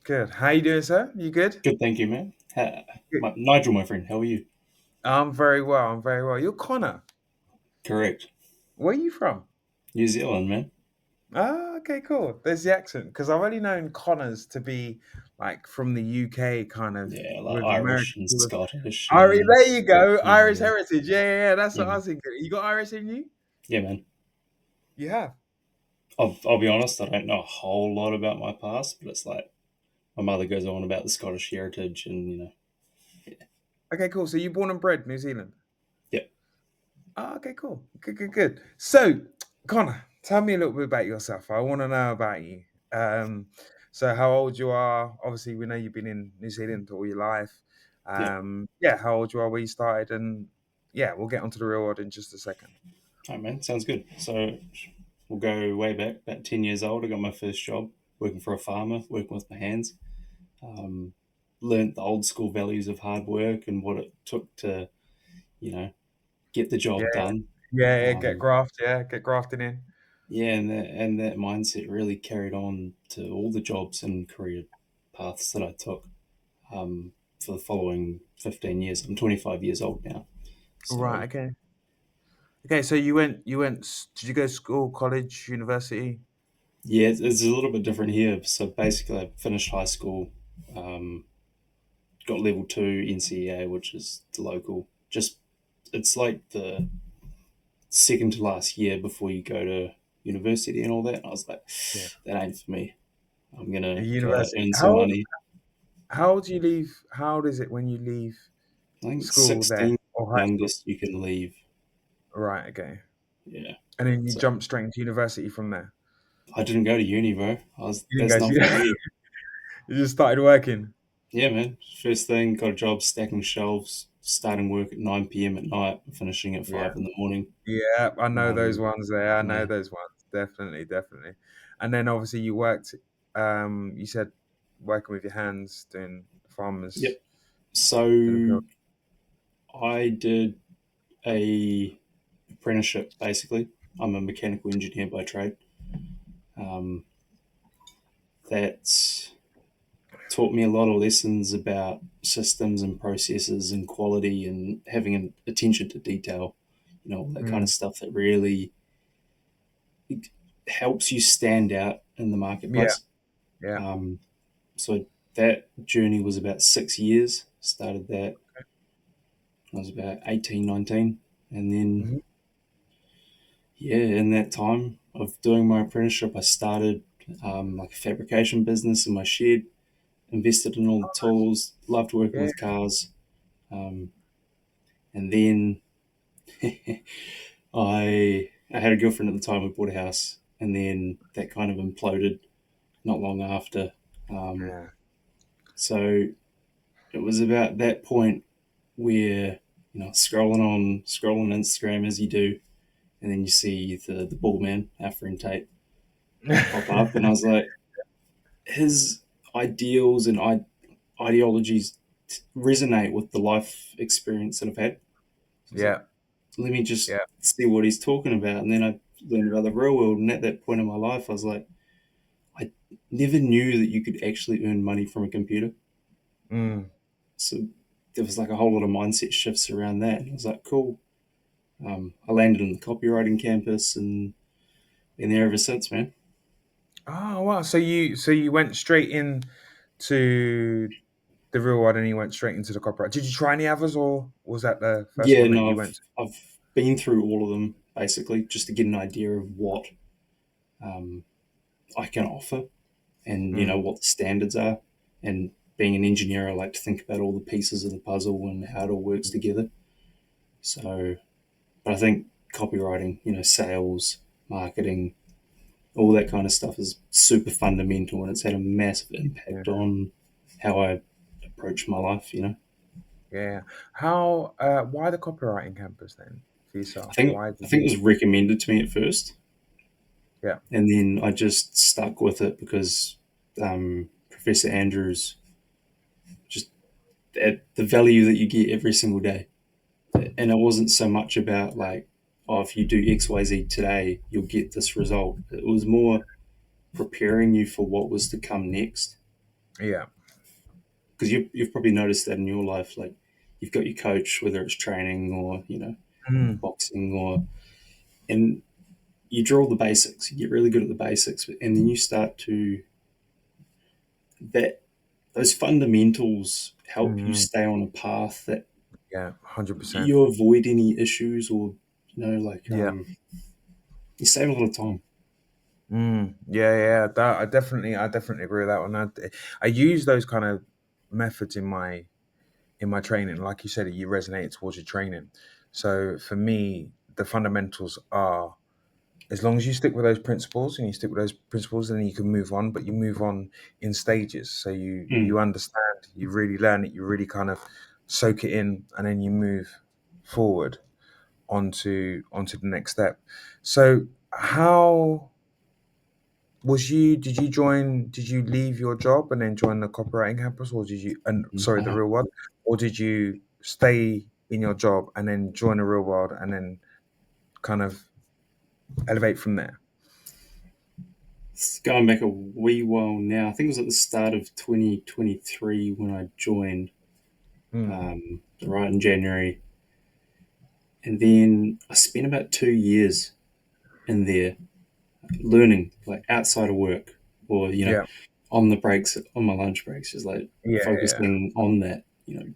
Good. How you doing, sir? You good? Good, thank you, man. Good. Nigel, my friend, how are you? I'm very well. I'm very well. You're Connor. Correct. Where are you from? New Zealand, man. Ah, okay, cool. There's the accent because I've only known Connors to be like from the UK, kind of Yeah, like with American. Irish and Scottish Irish, and there you go. Irish yeah, heritage. Yeah, yeah, yeah. That's yeah, what I man. was thinking. You got Irish in you? Yeah, man. You have. I'll be honest, I don't know a whole lot about my past, but it's like my mother goes on about the Scottish heritage, and yeah, Okay, cool. So you born and bred New Zealand? yeah, Oh, okay, cool. Good, good, good. So, Connor, tell me a little bit about yourself. I want to know about you. Um, so how old you are? Obviously, we know you've been in New Zealand all your life. yeah. Yeah, how old you are, where you started, and yeah, we'll get onto the real world in just a second. All right, man. Sounds good. So we'll go way back, about 10 years old. I got my first job working for a farmer, working with my hands. Um, Learned the old school values of hard work and what it took to, you know, get the Yeah, job done. yeah, yeah. Get Um, graft, yeah, get grafted in. Yeah, and that mindset really carried on to all the jobs and career paths that I took for the following 15 years. I'm 25 years old now, so Right. Okay. Okay. So you went. Did you go to school, college, university? yeah, it's a little bit different here. So basically, I finished high school, um, got level two NCEA, which is the local. Just it's like the second to last year before you go to university and all that. And I was like, Yeah. that ain't for me. I'm A gonna go out university. earn some money. How old do you leave? How old is it when you leave I think it's school there 16 or high school? youngest you can leave. Right, okay. Yeah. And then you So jump straight into university from there? I didn't go to uni, bro. You didn't That's go not for to me. you just started working? Yeah, man. First thing, got a job stacking shelves, starting work at 9 p.m. at night, finishing at Yeah. 5 in the morning. Yeah, I know those Um, ones there. I know yeah. those ones. Definitely, definitely. And then obviously you worked, you said working with your hands, doing farmers, Yep. So doing the field. I did a apprenticeship basically. I'm a mechanical engineer by trade. Um, that's taught me a lot of lessons about systems and processes and quality and having an attention to detail, all that kind of Mm, stuff that really helps you stand out in the yeah, marketplace. yeah. Um, so that journey was about 6 years. Started that when I was about 18, 19. And then, Mhm. yeah, in that time of doing my apprenticeship, I started like a fabrication business in my shed, invested in all the tools, loved working Yeah. with cars. Um, and then I had a girlfriend at the time. We bought a house, and then that kind of imploded not long after. Um, Yeah. so it was about that point where scrolling Instagram as you do, and then you see the ball man, our friend Tate, pop up, and I was like, his ideals and ideologies resonate with the life experience that I've had. So I was like, Yeah, let me just yeah. see what he's talking about. And then I learned about the real world. And at that point in my life, I was like, I never knew that you could actually earn money from a computer. Mm. So there was like a whole lot of mindset shifts around that. And I was like, cool. I landed on the copywriting campus and been there ever since, man. Oh wow! So you went straight in to the real world, and you went straight into the copyright. Did you try any others, or was that the first Yeah, one that no, you I've went to? I've been through all of them basically just to get an idea of what um, I can offer and Mm. what the standards are. And being an engineer, I like to think about all the pieces of the puzzle and how it all works together. So, but I think copywriting, sales, marketing, all that kind of stuff is super fundamental, and it's had a massive Yeah, impact on how I approach my life. yeah. How? Why the copywriting campus then for I yourself? think Why I did think you? it was recommended to me at first, Yeah, and then I just stuck with it because Professor Andrews just at the value that you get every single day. And it wasn't so much about like, oh, if you do XYZ today, you'll get this result. It was more preparing you for what was to come next. Yeah. Because you've probably noticed that in your life, like you've got your coach, whether it's training or Mm, boxing, or and you draw the basics, you get really good at the basics, and then you start to that those fundamentals help you mm, stay on a path that yeah, 100%. you avoid any issues, or like Yeah. you save a lot of time. Yeah, yeah. That I definitely agree with that one. I use those kind of methods in my training. Like you said, you resonate towards your training. So for me, the fundamentals are, as long as you stick with those principles and you stick with those principles, then you can move on. But you move on in stages. So you Mm. understand, you really learn it, you really kind of soak it in, and then you move forward onto the next step. So how was you? Did you leave your job and then join the copywriting campus, or did you? And sorry, the Uh, real world, or did you stay in your job and then join the real world and then kind of elevate from there? it's going back a wee while now. I think it was at the start of 2023 when I joined, Mm, right in January, and then I spent about 2 years in there learning, like outside of work, or yeah, on the breaks, on my lunch breaks, just like yeah, yeah, focusing on that,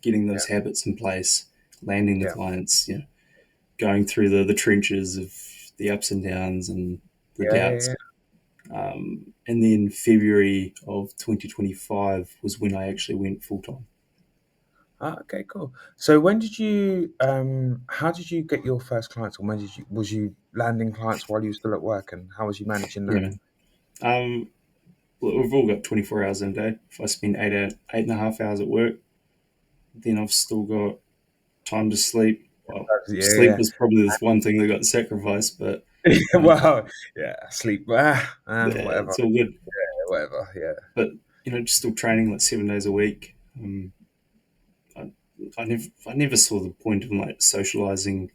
getting yeah, those habits in place, landing the yeah, clients, going through the trenches of the ups and downs and the yeah, yeah, doubts. yeah. And then February of 2025 was when I actually went full time. Ah, okay, cool. So when did you how did you get your first clients, or when did you was you landing clients while you were still at work, and how was you managing Yeah, that? man. Um, we've all got 24 hours in a day. If I spend 8.5 hours at work, then I've still got time to sleep. Well, sleep Yeah, was probably the one thing that got sacrificed, but yeah. um, Well, yeah, sleep, whatever, it's all good. whatever, yeah. But just still training like 7 days a week. I, I never saw the point of like socializing,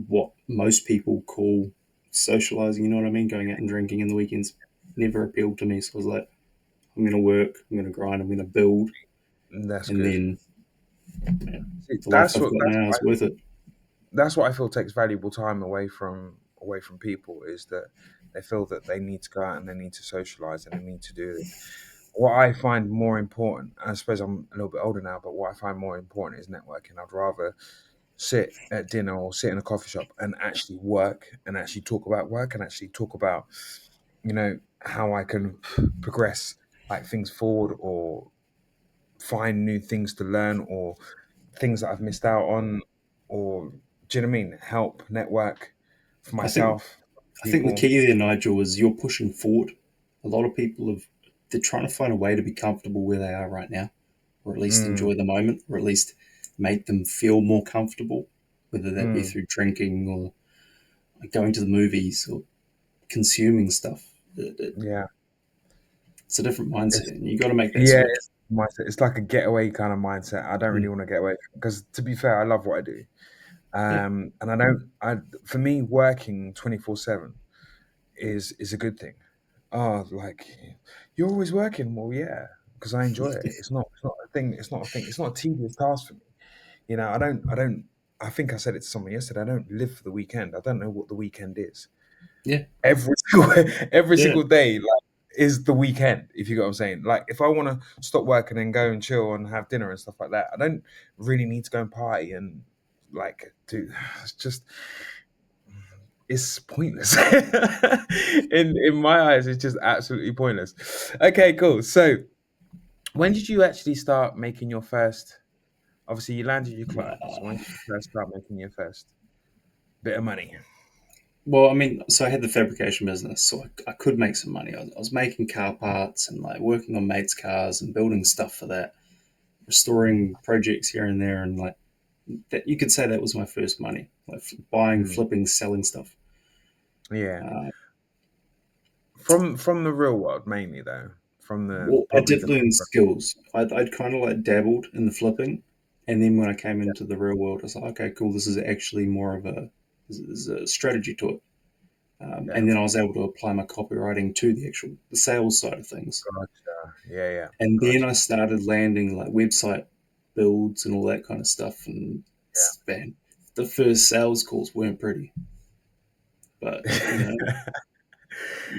what most people call socializing. You know what I mean? Going out and drinking in the weekends never appealed to me. So I was like, I'm going to work, I'm going to grind, I'm going to build, That's and good. then yeah, See, the life I've got now is worth it. that's what I feel takes valuable time away from people, is that they feel that they need to go out and they need to socialize and they need to do it. What I find more important, I suppose I'm a little bit older now, but what I find more important is networking. I'd rather sit at dinner or sit in a coffee shop and actually work and actually talk about work and actually talk about, how I can progress like things forward, or find new things to learn, or things that I've missed out on, or do you know what I mean? Help network for I think myself, I think the people. key there, Nigel, is you're pushing forward. A lot of people they're trying to find a way to be comfortable where they are right now, or at least Mm, enjoy the moment, or at least make them feel more comfortable, whether that be mm, through drinking or going to the movies or consuming stuff. yeah. It's a different It's mindset, and you got to make that yeah, switch. it's mindset. It's like a getaway kind of mindset. I don't really Mm. want to get away, because to be fair, I love what I do. Yeah, And I don't I for me, working 24/7 is a good thing. Oh, like, you're always working. Well, yeah, because I enjoy it. It's not a thing. It's not a thing. It's not a tedious task for me. I think I said it to someone yesterday. I don't live for the weekend. I don't know what the weekend is. yeah, Every every yeah, single day, like, is the weekend. If you get what I'm saying. Like, if I want to stop working and go and chill and have dinner and stuff like that, I don't really need to go and party and like do. It's just it's pointless. In my eyes, it's just absolutely pointless. Okay, cool. So when did you actually start making your first? Obviously, you landed your clients. When did you first start making your first bit of money? Well, I mean, so I had the fabrication business, so I could make some money. I was making car parts and like working on mates' cars and building stuff for that, restoring projects here and there, and like that. You could say that was my first money, like buying, Mm. flipping, selling stuff. Yeah, Uh, from the real world mainly, though. From the well, I probably did the learn skills. I'd kind of like dabbled in the flipping, and then when I came into the real world, I was like, okay, cool. This is actually more of a there's a strategy to it. Yeah. And then I was able to apply my copywriting to the sales side of things. Gotcha. Yeah, yeah. And then Gotcha. I started landing like website builds and all that kind of stuff. And man, the first sales calls weren't pretty, but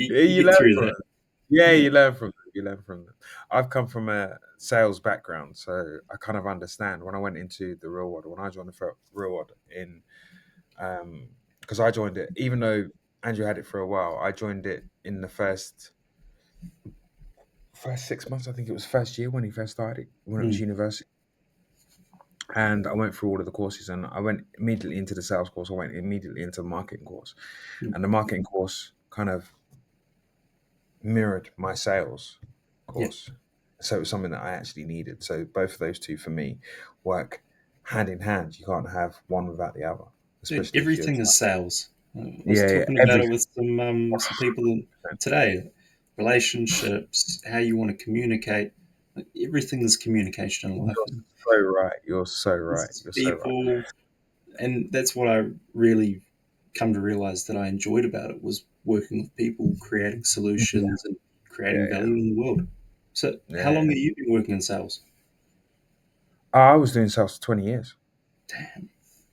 Yeah, you you get learn through from that. them. Yeah, Yeah. you learn from them. You learn from them. I've come from a sales background, so I kind of understand when I went into the real world, when I joined the real world in, because I joined it, even though Andrew had it for a while, I joined it in the first 6 months. I think it was first year when he first started, when it was Mm, university. And I went through all of the courses, and I went immediately into the sales course. I went immediately into the marketing course, mm, and the marketing course kind of mirrored my sales yeah. course. So it was something that I actually needed. So both of those two for me work hand in hand. You can't have one without the other, Dude, especially if you're everything is sales. I was yeah, yeah, talking about it everything. with some people today. Relationships, how you want to communicate. Like, everything is communication in life. You're And so right. You're so this right. is You're so right. people, and that's what I really come to realize that I enjoyed about it was working with people, creating Yeah, solutions, and creating yeah, value in the world. So, how yeah, long yeah. have you been working in sales? I was doing sales for 20 years. Damn,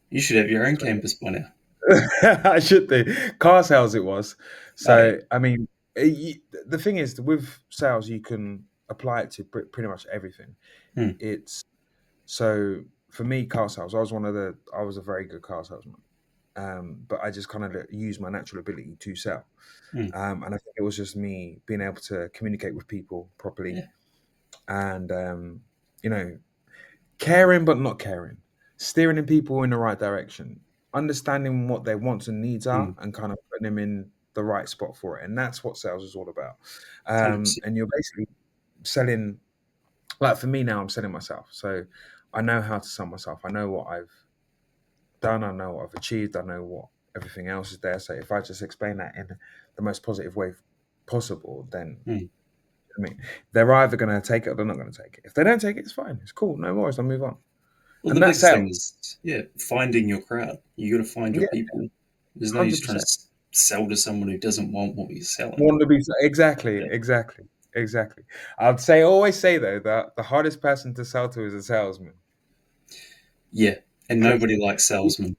you should have your own 20 campus by now. I should do. Car sales it was. Oh yeah. So, I mean, the thing is, with sales, you can apply it to pretty much everything. Hmm, It's so for me, car sales, I was a very good car salesman. But I just kind of used my natural ability to sell. hmm, And I think it was just me being able to communicate with people properly yeah. and, you know, caring but not caring, steering in people in the right direction, understanding what their wants and needs Hmm, are, and kind of putting them in the right spot for it. And that's what sales is all about. 100%. And you're basically selling, like for me now, I'm selling myself. So I know how to sell myself. I know what I've done. I know what I've achieved. I know what everything else is there. So if I just explain that in the most positive way possible, then Hmm. I mean, they're either going to take it or they're not going to take it. If they don't take it, it's fine. It's cool. No worries. I'll move on. Well, the And that's biggest sales. thing is, yeah, finding your crowd. You got to find your Yeah, people. There's no use trying 100%. to sell to someone who doesn't want what you're selling. Want to be exactly, Yeah, exactly, exactly. I'd say always say though that the hardest person to sell to is a salesman yeah, and because nobody likes salesmen.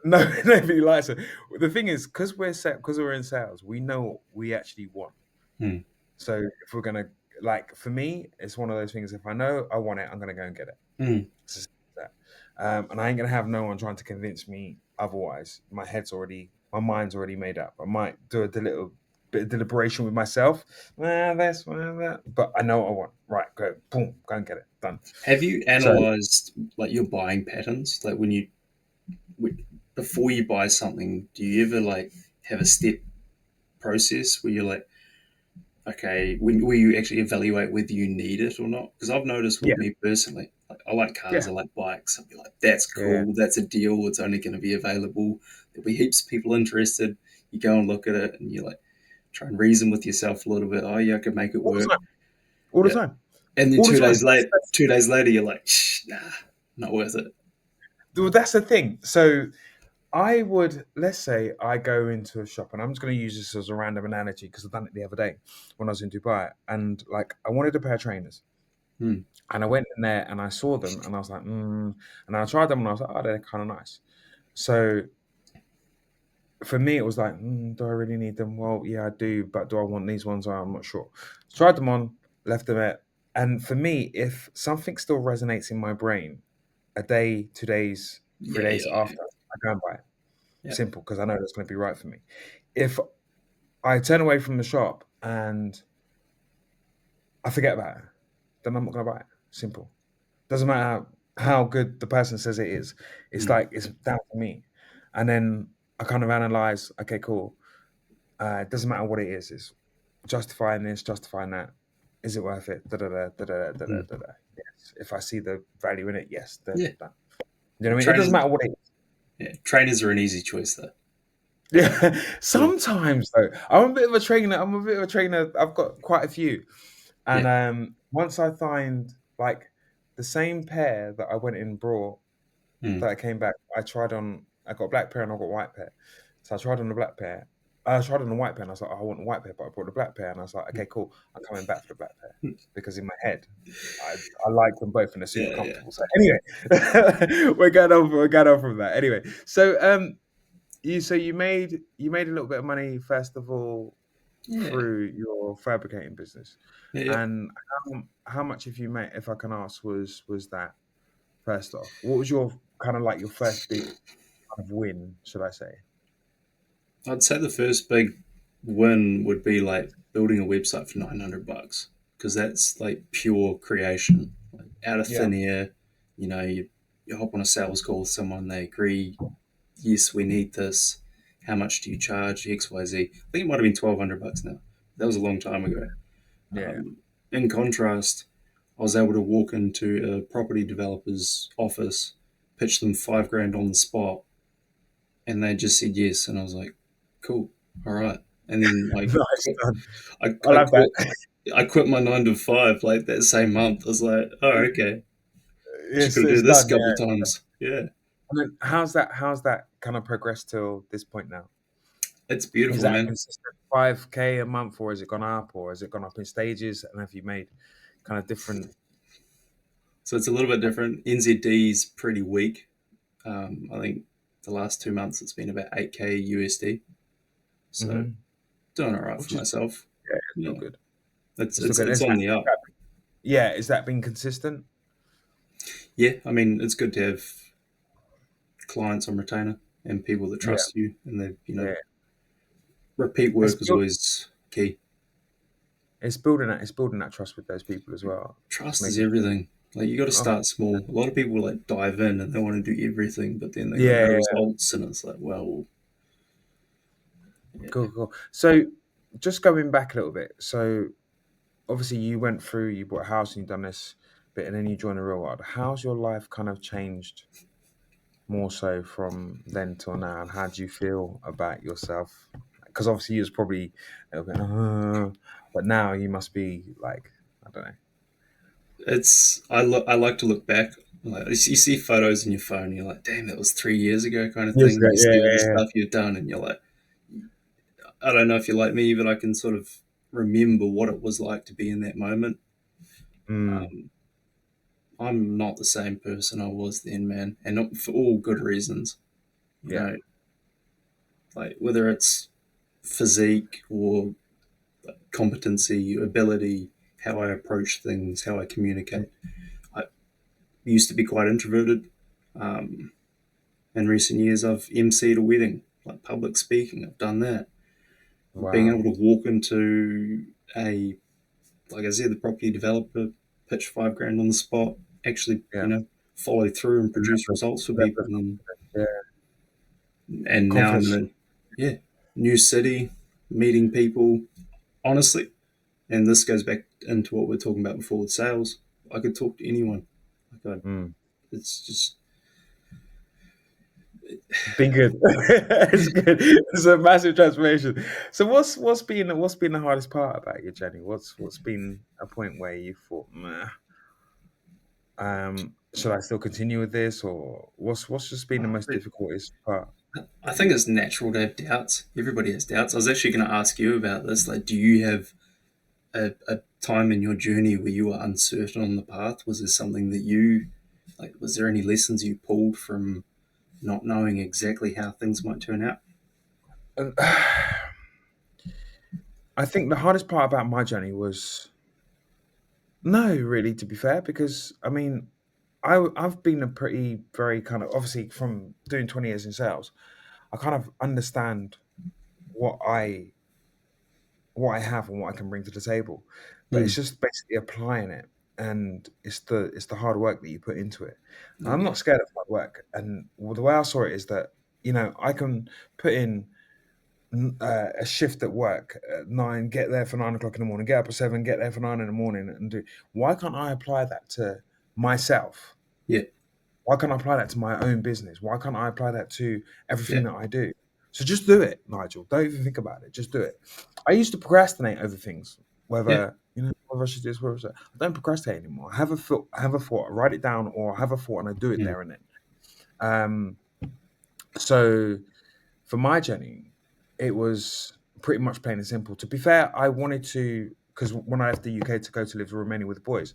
no nobody likes it. The thing is, because we're in sales, we know what we actually want. Hmm. So if we're gonna like for me, it's one of those things. If I know I want it, I'm gonna go and get it. Hmm. It's just that. And I ain't gonna have no one trying to convince me otherwise. My mind's already made up. I might do a little bit of deliberation with myself. This, that. But I know what I want. Right, go, boom, go and get it done. Have you So analyzed like your buying patterns? Like before you buy something, do you ever like have a step process where you're like, okay, where you actually evaluate whether you need it or not? Because I've noticed yeah, with me personally, like, I like cars, yeah, I like bikes. I'd be like, that's yeah. cool, that's a deal, it's only going to be available. There'll be heaps of people interested. You go and look at it, and you like try and reason with yourself a little bit. Oh yeah, I could make it All the work. time, all the Yeah, time, and then all the time. 2 days later, you're like, nah, not worth it. Well, that's the thing. So I would, let's say I go into a shop, and I'm just going to use this as a random analogy because I've done it the other day when I was in Dubai, and like I wanted a pair of trainers. Hmm. And I went in there and I saw them and I was like, and I tried them and I was like, oh, they're kind of nice. So for me, it was like, do I really need them? Well, yeah, I do, but do I want these ones? I'm not sure. Tried them on, left them at, and for me, if something still resonates in my brain, a day, 2 days, three Yeah, days yeah, after, I go and buy it. yeah. Simple, because I know that's going to be right for me. If I turn away from the shop and I forget about it, then I'm not going to buy it. Simple. Doesn't matter how good the person says it is. It's Hmm. like it's down to me. And then I kind of analyze. Okay, cool. It doesn't matter what it is. It's justifying this, justifying that. Is it worth it? Da da da da da da da Hmm. da. Yes. If I see the value in it, yes. Then Yeah, done. You know what I mean? It doesn't trainers. matter what it is. Yeah, trainers are an easy choice though. Yeah. Yeah, Sometimes though, I'm a bit of a trainer. I'm a bit of a trainer. I've got quite a few. And yeah. once I find like the same pair that I went and brought Hmm. that I came back, I tried on. I got a black pair and I got a white pair. So I tried on the black pair. I tried on a white pair, and I was like, oh, I want a white pair, but I brought a black pair, and I was like, okay, cool, I'm coming back for the black pair because in my head, I like them both and they're super Yeah, yeah, comfortable. So anyway, we're going on from that. Anyway, so you made a little bit of money first of all yeah, through your fabricating business, yeah. and how much, if you made, if I can ask, was that first off? What was your kind of like your first big kind of win, should I say? I'd say the first big win would be like building a website for $900 because that's like pure creation, like out of Yeah, thin air. You hop on a sales call with someone, they agree, yes, we need this. How much do you charge? XYZ. I think it might have been $1,200 now. That was a long time ago. yeah. In contrast, I was able to walk into a property developer's office, pitch them 5 grand on the spot, and they just said yes, and I was like, cool, all right. And then Nice done. I, I I love that. quit I quit my 9 to 5 like that same month. I was like, oh, okay, just got to do It's this done. a couple Yeah. of times. Yeah, And then how's that kind of progressed till this point now? it's Is beautiful, that man. consistent 5K a month, or has it gone up, or has it gone up in stages? And have you made kind of different? So it's a little bit different. NZD's pretty weak. I think the last 2 months it's been about 8K USD. So Mhm. doing all right for Which is, myself. yeah, it's still Yeah, good. it's It's still it's good. it's on the up. Yeah, is that been consistent? Yeah, I mean it's good to have clients on retainer and people that Yeah, trust you, and they yeah. repeat It's work is build, always key. it's building that trust with those people as well. Just Trust is making sure. everything. Like you got to Oh, start small. A lot of people like dive in and they want to do everything, but then they got yeah, no yeah. results, and it's like, well, yeah, Cool, cool. So just going back a little bit. So obviously you went through, you bought a house and you've done this bit, and then you joined the real world. How's your life kind of changed more so from then till now, and how do you feel about yourself? Because obviously you was probably a little bit, but now you must be like, I don't know. it's I like to look back. Like you see photos in your phone, and you're like, damn, that was 3 years ago, kind of Yes, thing. You see all the yeah, stuff you've done, and you're like, I don't know if you're like me, but I can sort of remember what it was like to be in that moment. mm, Um, I'm not the same person I was then, man, and not for all good reasons. You yeah, know, like whether it's physique or competency, ability, how I approach things, how I communicate. I used to be quite introverted. Um, in recent years, I've emceed a wedding, like public speaking. I've done that. Being able wow, to walk into a, like I said, the property developer, pitch 5 grand on the spot, actually, yeah, follow through and the produce results for level people. of confidence, yeah, And now I'm confidence. in a, yeah, new city, meeting people. Honestly, and this goes back into what we are talking about before with sales. I could talk to anyone. Like Mm. it's just It's been good. It's good. It's a massive transformation. So what's been the hardest part about your journey? What's been a point where you thought, nah, should I still continue with this, or what's just been the most difficult part? I think it's natural to have doubts. Everybody has doubts. I was actually going to ask you about this. Like, do you have a time in your journey where you were uncertain on the path? Was there something that you like? Was there any lessons you pulled from not knowing exactly how things might turn out? And I think the hardest part about my journey was no, really, to be fair, because I mean, I've been a pretty very kind of obviously from doing 20 years in sales, I kind of understand what I what I have and what I can bring to the table. But it's Mm, just basically applying it, and it's the hard work that you put into it. I'm yeah, not scared of hard work, and the way I saw it is that I can put in a shift at work at 9, get there for 9 o'clock in the morning, get up at 7, get there for 9 in the morning, and do. Why can't I apply that to myself? yeah, Why can't I apply that to my own business? Why can't I apply that to everything yeah, that I do? So just do it, Nigel. Don't even think about it. Just do it. I used to procrastinate over things, yeah. whether I should do this, whether I should. I don't procrastinate anymore. I have a thought, I write it down, or I have a thought and I do it Mm, there and then. Um, so for my journey, it was. pretty much plain and simple. To be fair, I wanted to, because when I left the UK to go to live in Romania with the boys,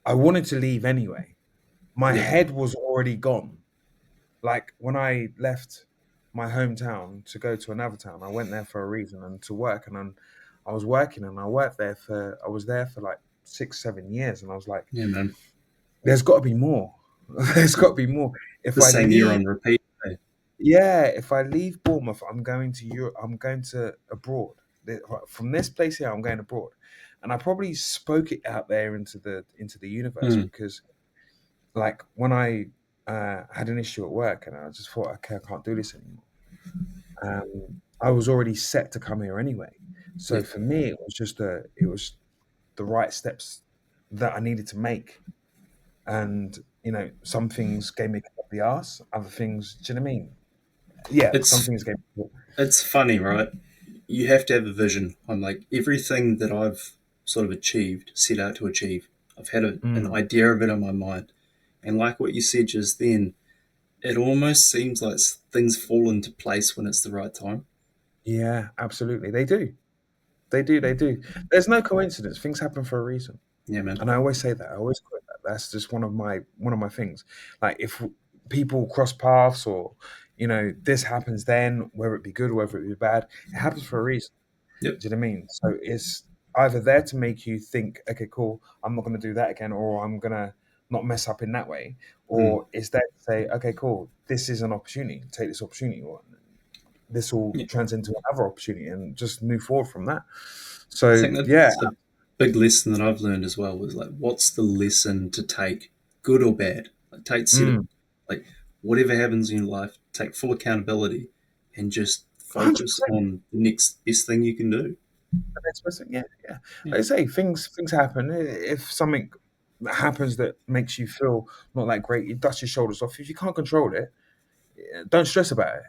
I wanted to leave anyway. My Yep. head was already gone. Like when I left my hometown to go to another town, I went there for a reason and to work. And then I was working and I was there for like 6, 7 years. And I was like, Yeah, man. there's got to be more. There's got to be more. The If I same year leave, on repeat. Eh? yeah, if I leave Bournemouth, I'm going to Europe. I'm going to abroad. From this place here, I'm going abroad, and I probably spoke it out there into the universe Mm. because, like, when I had an issue at work, and I just thought, okay, I can't do this anymore. I was already set to come here anyway, so Yeah. for me, it was the right steps that I needed to make, and some things gave me a kick up the arse, other things, do you know what I mean? Yeah, some It's things gave me. it's funny, right? You have to have a vision on like everything that I've sort of achieved, set out to achieve. I've had an Mm, idea of it in my mind, and like what you said just then, it almost seems like things fall into place when it's the right time. yeah, absolutely. They do. They do. They do. There's no coincidence. Things happen for a reason. Yeah, man. And I always say that. I always quote that. That's just one of my things. Like if people cross paths or this happens then, whether it be good, whether it be bad, it happens for a reason. Yep. Do you know what I mean? So it's either there to make you think, okay, cool, I'm not going to do that again, or I'm going to not mess up in that way, Mm. or it's there to say, okay, cool, this is an opportunity. Take this opportunity, or this will Yeah. trans into another opportunity, and just move forward from that. I So think yeah, that's a big lesson that I've learned as well. Was like, what's the lesson to take, good or bad? Like, take set it, mm, like whatever happens in your life, take full accountability, and just focus 100%. on the next best thing you can do. The next person, yeah, yeah. Yeah. Like I say, things happen. If something happens that makes you feel not that great, you dust your shoulders off. If you can't control it, don't stress about it.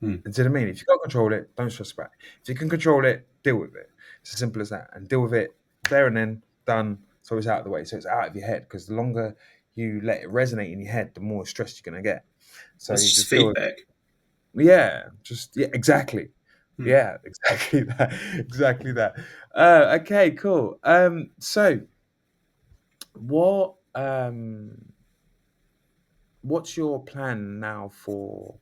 Mm. Do you know what I mean? If you can't control it, don't stress about it. If you can control it, deal with it. It's as simple as that. And deal with it there and then, done. So it's out of the way. So it's out of your head. Because the longer you let it resonate in your head, the more stressed you're gonna get. So That's you just just deal with feedback. it. Yeah, just yeah, exactly. Mm. Yeah, exactly that. Exactly that. Okay, cool. So what what's your plan now for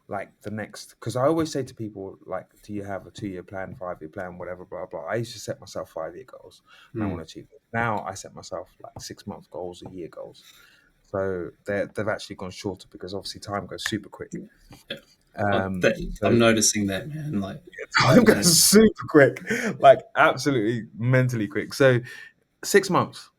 like the next, because I always say to people, like, do you have a 2-year plan, 5-year plan, whatever, blah blah. I used to set myself 5-year goals and I want Mm. to achieve it. Now I set myself like 6-month goals, a year goals. So they've actually gone shorter because obviously time goes super quick. Yeah. I'm So noticing that, man. Like, time you know, goes super quick, like absolutely mentally quick. So 6 months.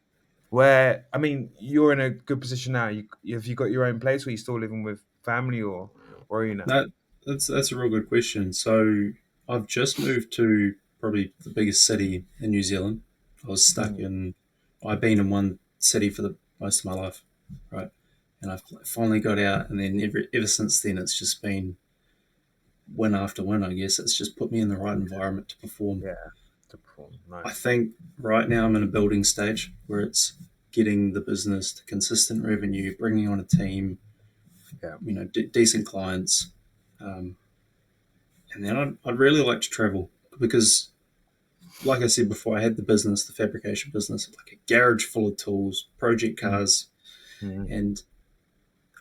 Where I mean, you're in a good position now. Have you got your own place, or are you still living with family, or where are you now? that that's a real good question. So I've just moved to probably the biggest city in New Zealand. I was stuck Mm, in. I've been in one city for the most of my life, right? And I've finally got out, and then ever since then, it's just been win after win. I guess it's just put me in the right environment to perform. yeah, to perform. I Nice. think right now I'm in a building stage where it's getting the business to consistent revenue, bringing on a team, Yeah. decent clients, um, and then I'd really like to travel because, like I said before, I had the business, the fabrication business, like a garage full of tools, project Mm, cars, mm, and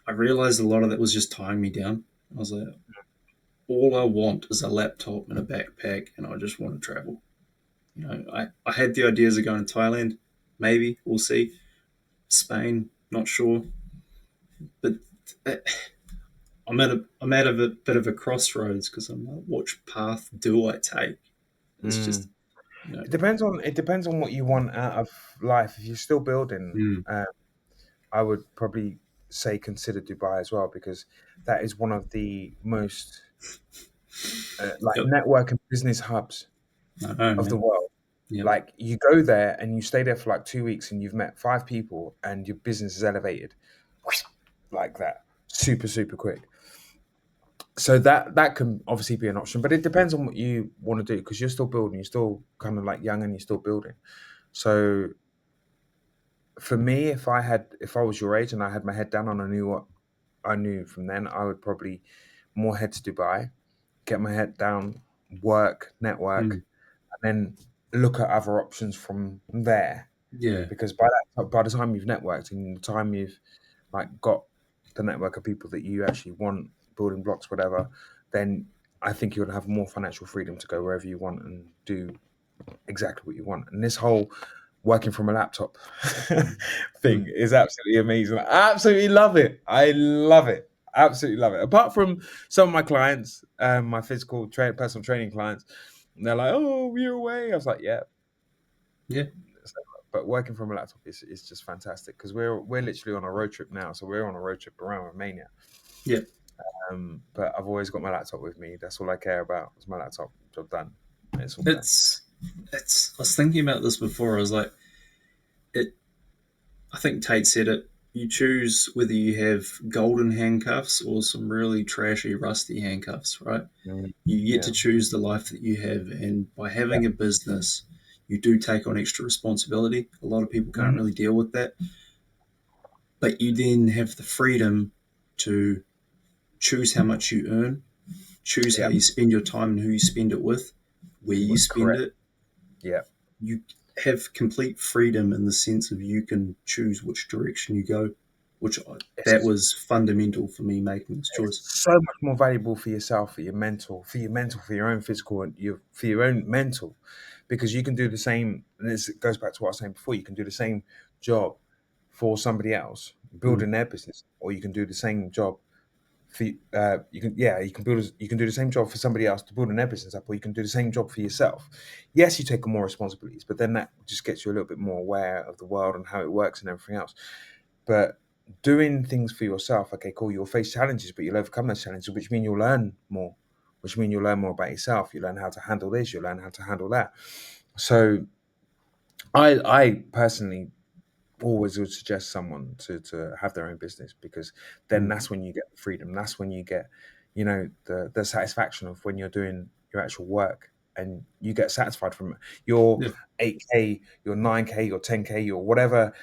I realized a lot of that was just tying me down. I was like, all I want is a laptop and a backpack, and I just want to travel. I had the ideas of going to Thailand, maybe we'll see. Spain, not sure, but uh, I'm at a bit of a crossroads because I'm like, which path do I take? It's just mm. you know, It depends on what you want out of life. If you're still building, mm, I would probably say consider Dubai as well because that is one of the most like yep, network and business hubs I know, of the man, world. yep, Like you go there and you stay there for like 2 weeks and you've met 5 people and your business is elevated like that, super super quick. So that can obviously be an option, but it depends on what you want to do because you're still building, you're still kind of like young and you're still building. So for me, if I was your age and I had my head down and I knew what I knew from then, I would probably more head to Dubai, get my head down, work, network, Mm. and then look at other options from there. Yeah. Because by the time you've networked and the time you've like got the network of people that you actually want, building blocks, whatever, then I think you'll have more financial freedom to go wherever you want and do exactly what you want. And this whole working from a laptop thing Mm. is absolutely amazing. I absolutely love it. I love it. Absolutely love it. Apart from some of my clients, my personal training clients, they're like, "Oh, you're away." I was like, "Yeah." Yeah. So, but working from a laptop is just fantastic because we're literally on a road trip now. So we're on a road trip around Romania. Yeah. But I've always got my laptop with me. That's all I care about. It's my laptop. Job done. It's all done. It's I was thinking about this before. I was like, it. I think Tate said it. You choose whether you have golden handcuffs or some really trashy, rusty handcuffs, right? Mm, You get to yeah. choose the life that you have, and by Yeah. having a business, you do take on extra responsibility. A lot of people can't Mhm. really deal with that, but you then have the freedom to choose how much you earn, choose how Yeah. you spend your time and who you spend it with, where you spend Correct. it. Yeah. You have complete freedom in the sense of you can choose which direction you go, that It's was fundamental for me making this choice. so much more valuable for yourself, for your own physical and for your own mental, because you can do the same. And this goes back to what I was saying before. You can do the same job for somebody else Mm. building their business, or you can do the same job for you can do the same job for somebody else to build their business up, or you can do the same job for yourself. Yes, you take on more responsibilities, but then that just gets you a little bit more aware of the world and how it works and everything else. But doing things for yourself, okay, cool, you'll face challenges, but you'll overcome those challenges, which mean you'll learn more, which mean you'll learn more about yourself. You learn how to handle this, you learn how to handle that. So I personally always would suggest someone to have their own business, because then Mm. that's when you get the freedom. That's when you get, the satisfaction of when you're doing your actual work and you get satisfied from it. Your Yeah. 8K, your 9K, your 10K, your whatever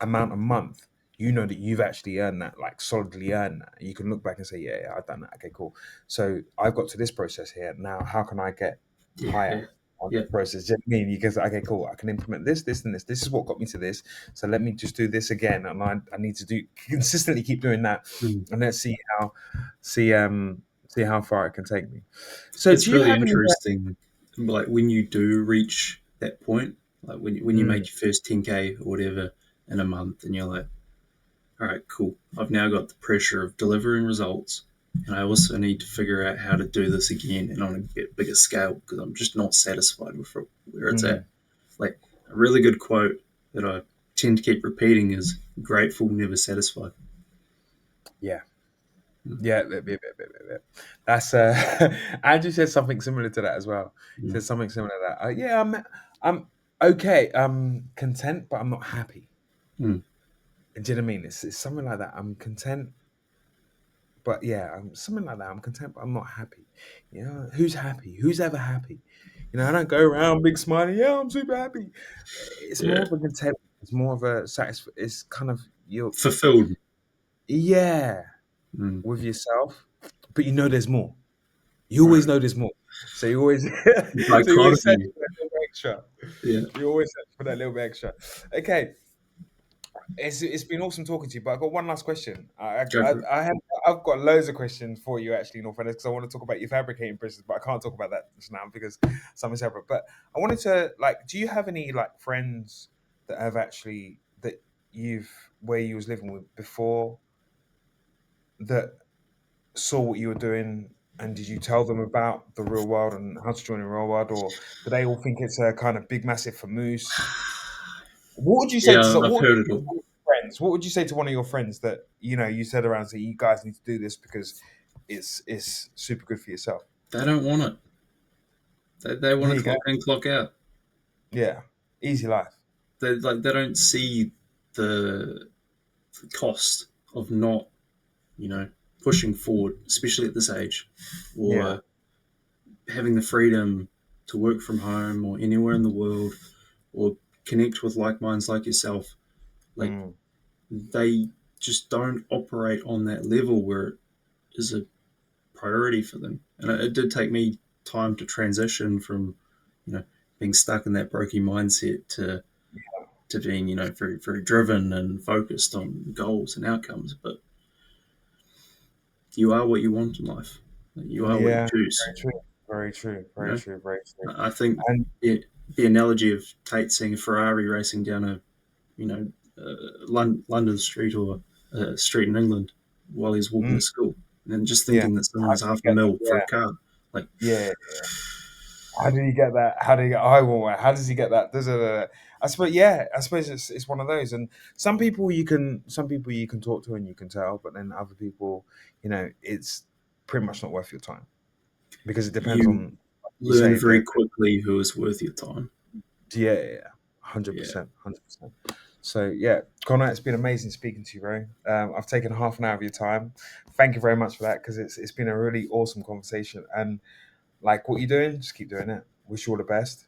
amount a month. You know that you've actually earned that, like solidly earned that. You can look back and say, yeah, yeah, I've done that. Okay, cool. So I've got to this process here. Now, how can I get Yeah. higher on Yeah. this process? Do you know what I mean? You can say, okay, cool. I can implement this, this, and this. This is what got me to this. So let me just do this again, and I need to do consistently keep doing that, Mm. and let's see see how far it can take me. So It's do you really have any? interesting, like when you do reach that point, like when you Mm, make your first 10K or whatever in a month, and you're like, all right, cool. I've now got the pressure of delivering results, and I also need to figure out how to do this again and on a bit bigger scale because I'm just not satisfied with where it's mm, at. Like a really good quote that I tend to keep repeating is "grateful, never satisfied." yeah. Mm. Yeah, that's Andrew said something similar to that as well. He Mm. said something similar to that. Yeah, I'm okay. I'm content, but I'm not happy. Mm. Do you know what I mean? It's something like that. I'm content, but yeah, I'm something like that. I'm content, but I'm not happy. You know, who's happy? Who's ever happy? I don't go around big smiling. Yeah, I'm super happy. It's more Yeah, of a content. It's more of a It's kind of fulfilled. yeah, Mm. with yourself, but there's more. You always Right. know there's more. So you always so you always search Dichotomy. for that little bit extra. Yeah. You always search for that little bit extra. Okay, it's been awesome talking to you, but I've got one last question. Go for it. I've got loads of questions for you actually, in all fairness, because I want to talk about your fabricating business, but I can't talk about that just now because something separate. But I wanted to do you have any friends that have actually that you've where you was living with before that saw what you were doing, and did you tell them about the real world and how to join the real world, or do they all think it's a kind of big massive for moose? What would you say to Yeah, I've what would heard you it say to all. one of your friends? What would you say to one of your friends that you said around, say you guys need to do this because it's super good for yourself? They don't want it. They want There to you go. clock in, clock out. Yeah, easy life. They don't see the, the cost of not you know pushing forward, especially at this age, Yeah. or having the freedom to work from home or anywhere in the world, or connect with like minds like yourself. Like Mm, they just don't operate on that level where it is a priority for them. And it did take me time to transition from, you know, being stuck in that brokey mindset to being, you know, very very driven and focused on goals and outcomes. But you are what you want in life. You are what you Yeah, choose. very true. Very true. You Very know, true. Very true. I think And the analogy of Tate seeing a Ferrari racing down a, you know, London street or a street in England while he's walking mm, to school, and then just yeah, thinking that someone how has did you half a get that? mil for a Yeah, car, like, yeah. How did he get that? How did he get? I want one. How does he get that? I suppose. Yeah, I suppose it's one of those. And some people you can talk to and you can tell, but then other people, it's pretty much not worth your time because it depends you on, like you learn say, very quickly who is worth your time. yeah, yeah, yeah, hundred Yeah, percent, 100%. So yeah, Connor, it's been amazing speaking to you, bro. I've taken half an hour of your time. Thank you very much for that because it's been a really awesome conversation. And like what you're doing, just keep doing it. Wish you all the best.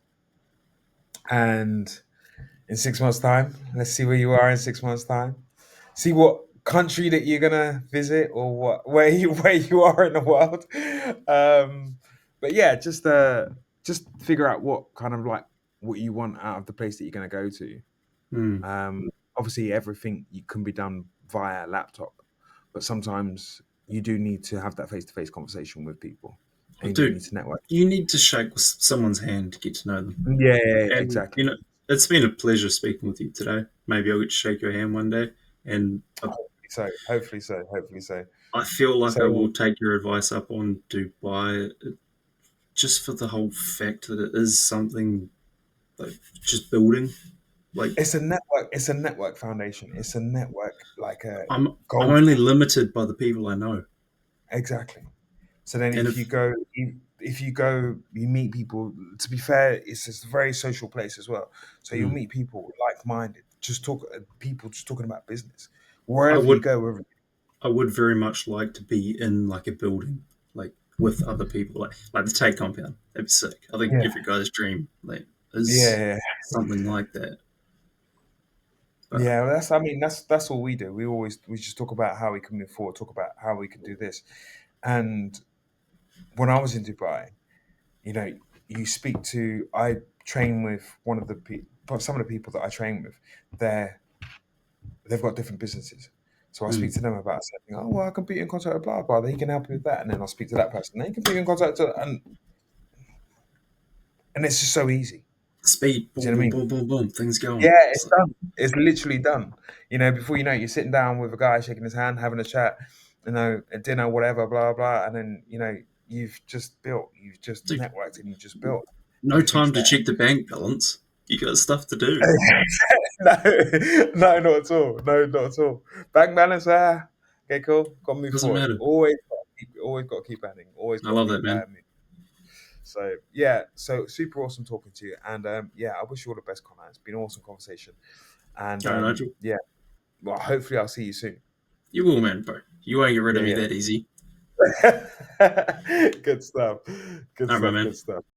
And in 6 months' time, let's see where you are in 6 months' time. See what country that you're gonna visit or what where you are in the world. But yeah, just figure out what kind of like what you want out of the place that you're gonna go to. mm. Obviously, everything can be done via laptop, but sometimes you do need to have that face to face conversation with people, Oh, and you do dude, need to network. you need to shake someone's hand to get to know them. Yeah, yeah, yeah, And exactly. you know, it's been a pleasure speaking with you today. Maybe I'll get to shake your hand one day. And Hopefully so. Hopefully so. Hopefully so. I feel like I So will take your advice up on Dubai, just for the whole fact that it is something like just building. Like, it's a network. It's a network foundation. It's a network like a I'm gold. only limited by the people I know, Exactly. So then, and if if you go, if you go, you meet people. To be fair, it's a very social place as well. So you'll mm, meet people like-minded. Just talk, people just talking about business I wherever you would go. Wherever, I would very much like to be in like a building, like with other people, like the Tate compound. That'd be sick. I think yeah, every guy's dream like is yeah, something like that. But yeah. Well, I mean, that's all we do. We just talk about how we can move forward. Talk about how we can do this. And when I was in Dubai, you know, you speak to. I train with one of the people. Some of the people that I train with, they're they've got different businesses. So I speak mm, to them about something. Oh well, I can put you in contact with blah blah. They can help you with that, and then I'll speak to that person. They can put you in contact with, and it's just so easy. speed, Do you boom, know what I boom, mean? boom, boom, boom, things going. Yeah, It's it's like, done. It's literally done. Before you know it, you're sitting down with a guy, shaking his hand, having a chat, at dinner, whatever, blah blah, and then you've just dude, networked and you've just built no a huge time to net. check the bank balance. You got stuff to do. No, no, not at all. No, not at all. Bank balance, okay, cool. Got to move Doesn't forward. matter. Always got to keep adding. Always I got to love keep that, man. moving. So yeah, so super awesome talking to you, and yeah, I wish you all the best, Connor. It's been an awesome conversation, and All right, Nigel. yeah, well, hopefully I'll see you soon. You will, man, bro. You won't get rid of me Yeah, that easy. yeah. Good stuff. Good All right, my stuff. man. Good stuff.